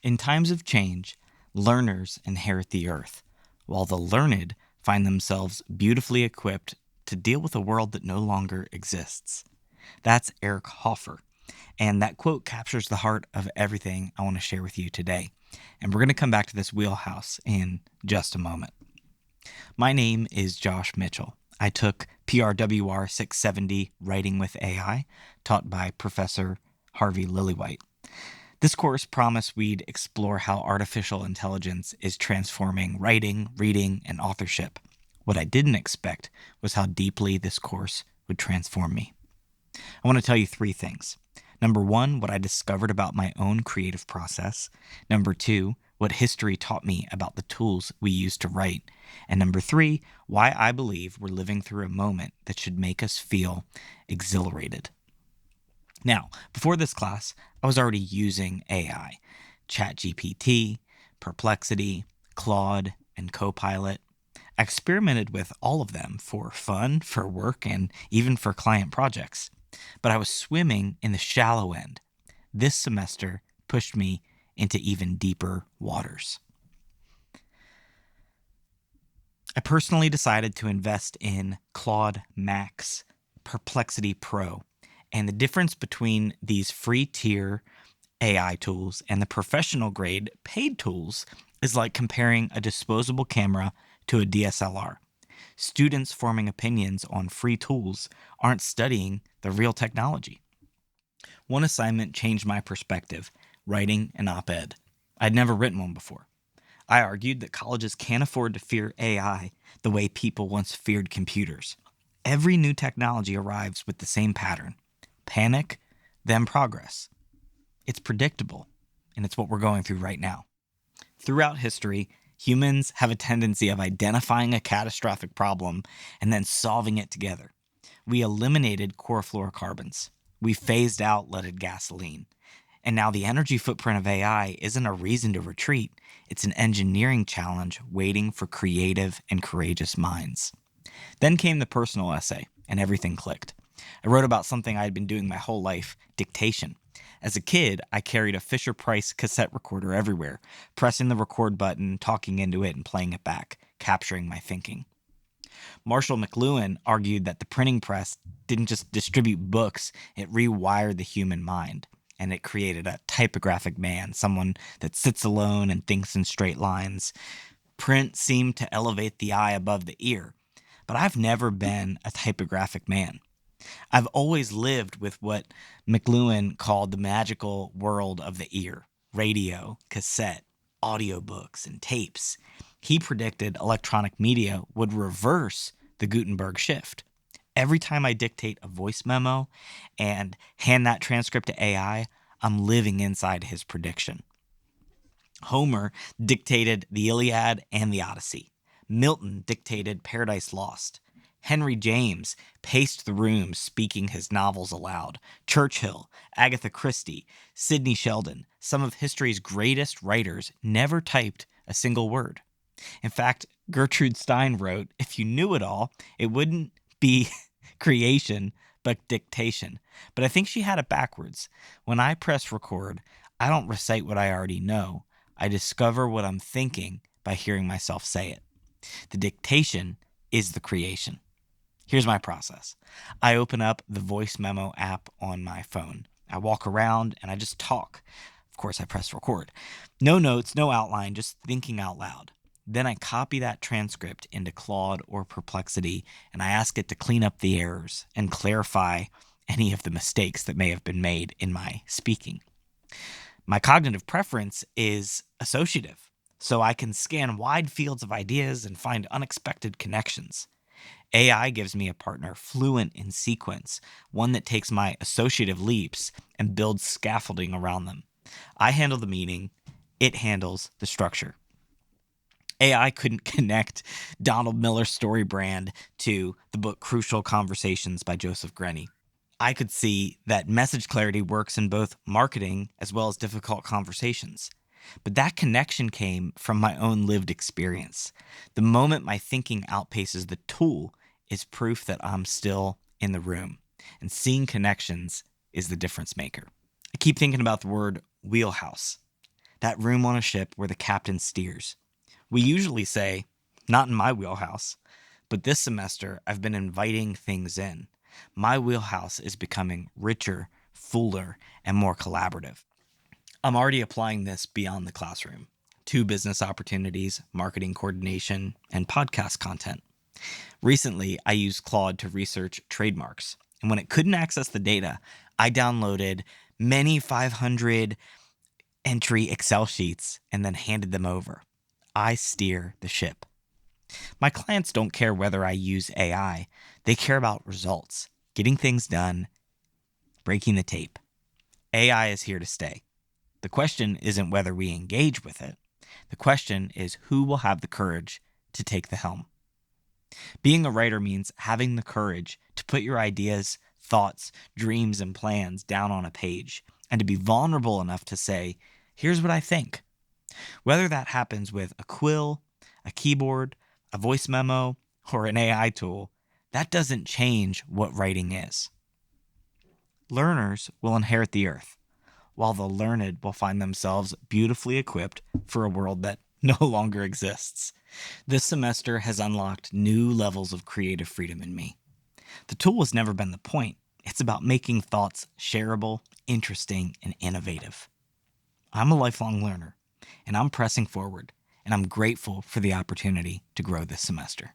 In times of change, learners inherit the earth, while the learned find themselves beautifully equipped to deal with a world that no longer exists. That's Eric Hoffer, and that quote captures the heart of everything I want to share with you today. And we're going to come back to this wheelhouse in just a moment. My name is Josh Mitchell. I took PRWR670 Writing with AI, taught by Professor Harvey Lillywhite. This course promised we'd explore how artificial intelligence is transforming writing, reading, and authorship. What I didn't expect was how deeply this course would transform me. I want to tell you 3 things. Number 1, what I discovered about my own creative process. Number 2, what history taught me about the tools we use to write. And number 3, why I believe we're living through a moment that should make us feel exhilarated. Now, before this class, I was already using AI, ChatGPT, Perplexity, Claude, and Copilot. I experimented with all of them for fun, for work, and even for client projects. But I was swimming in the shallow end. This semester pushed me into even deeper waters. I personally decided to invest in Claude Max Perplexity Pro. And the difference between these free tier AI tools and the professional grade paid tools is like comparing a disposable camera to a DSLR. Students forming opinions on free tools aren't studying the real technology. One assignment changed my perspective, writing an op-ed. I'd never written one before. I argued that colleges can't afford to fear AI the way people once feared computers. Every new technology arrives with the same pattern. Panic, then progress. It's predictable, and it's what we're going through right now. Throughout history, humans have a tendency of identifying a catastrophic problem and then solving it together. We eliminated chlorofluorocarbons. We phased out leaded gasoline. And now the energy footprint of AI isn't a reason to retreat. It's an engineering challenge waiting for creative and courageous minds. Then came the personal essay, and everything clicked. I wrote about something I had been doing my whole life, dictation. As a kid, I carried a Fisher-Price cassette recorder everywhere, pressing the record button, talking into it, and playing it back, capturing my thinking. Marshall McLuhan argued that the printing press didn't just distribute books, it rewired the human mind. And it created a typographic man, someone that sits alone and thinks in straight lines. Print seemed to elevate the eye above the ear, but I've never been a typographic man. I've always lived with what McLuhan called the magical world of the ear: radio, cassette, audiobooks, and tapes. He predicted electronic media would reverse the Gutenberg shift. Every time I dictate a voice memo and hand that transcript to AI, I'm living inside his prediction. Homer dictated the Iliad and the Odyssey. Milton dictated Paradise Lost. Henry James paced the room speaking his novels aloud. Churchill, Agatha Christie, Sidney Sheldon, some of history's greatest writers, never typed a single word. In fact, Gertrude Stein wrote, "If you knew it all, it wouldn't be creation, but dictation." But I think she had it backwards. When I press record, I don't recite what I already know. I discover what I'm thinking by hearing myself say it. The dictation is the creation. Here's my process. I open up the voice memo app on my phone. I walk around and I just talk. Of course, I press record. No notes, no outline, just thinking out loud. Then I copy that transcript into Claude or Perplexity, and I ask it to clean up the errors and clarify any of the mistakes that may have been made in my speaking. My cognitive preference is associative, so I can scan wide fields of ideas and find unexpected connections. AI gives me a partner fluent in sequence, one that takes my associative leaps and builds scaffolding around them. I handle the meaning, it handles the structure. AI couldn't connect Donald Miller's story brand to the book Crucial Conversations by Joseph Grenny. I could see that message clarity works in both marketing as well as difficult conversations. But that connection came from my own lived experience. The moment my thinking outpaces the tool is proof that I'm still in the room. And seeing connections is the difference maker. I keep thinking about the word wheelhouse. that room on a ship where the captain steers. We usually say, not in my wheelhouse, but this semester I've been inviting things in. My wheelhouse is becoming richer, fuller, and more collaborative. I'm already applying this beyond the classroom to business opportunities, marketing coordination, and podcast content. Recently, I used Claude to research trademarks, and when it couldn't access the data, I downloaded many 500 entry Excel sheets and then handed them over. I steer the ship. My clients don't care whether I use AI. They care about results, getting things done, breaking the tape. AI is here to stay. The question isn't whether we engage with it. The question is who will have the courage to take the helm. Being a writer means having the courage to put your ideas, thoughts, dreams, and plans down on a page and to be vulnerable enough to say, here's what I think. Whether that happens with a quill, a keyboard, a voice memo, or an AI tool, that doesn't change what writing is. Learners will inherit the earth, while the learned will find themselves beautifully equipped for a world that no longer exists. This semester has unlocked new levels of creative freedom in me. The tool has never been the point. It's about making thoughts shareable, interesting, and innovative. I'm a lifelong learner, and I'm pressing forward, and I'm grateful for the opportunity to grow this semester.